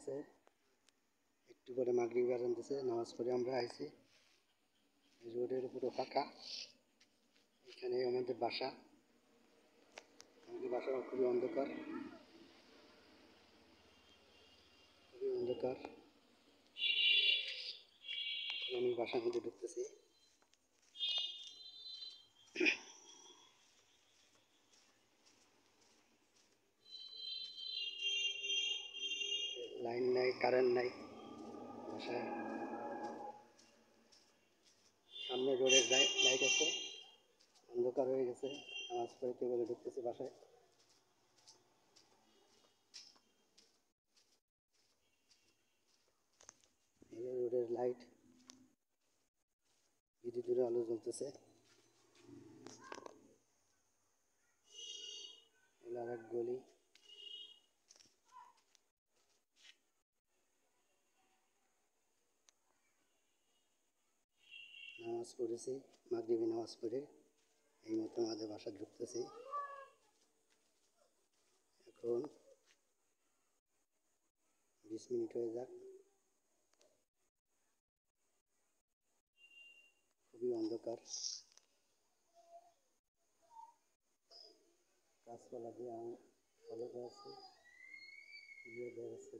চলতেছে, একটু পরে মাগরিব আজান দিতেছে, নামাজ পড়ে আমরা আইছি। রোডের উপরে ফাঁকা, এখানে আমাদের বাসা। আমাদের বাসা খুবই অন্ধকার, খুবই অন্ধকার। এখন আমি বাসার মধ্যে ঢুকতেছি। লাইন নাই, কারেন্ট নাই বাসায়। সামনে রোডের লাইট আছে, অন্ধকার হয়ে গেছে। নামাজ পড়তে বলে ঢুকতেছি বাসায়। রোডের লাইট, বিদ্যুতের আলো জ্বলতেছে। আর এক গলি, নামাজ পড়েছি, মাগরিবি নামাজ পড়ে এই মতো আমাদের বাসা ঢুকতেছি। এখন 20 মিনিট হয়ে যাক। খুবই অন্ধকার, গাছপালা দিয়ে ফলক আছে, দেখা যাচ্ছে।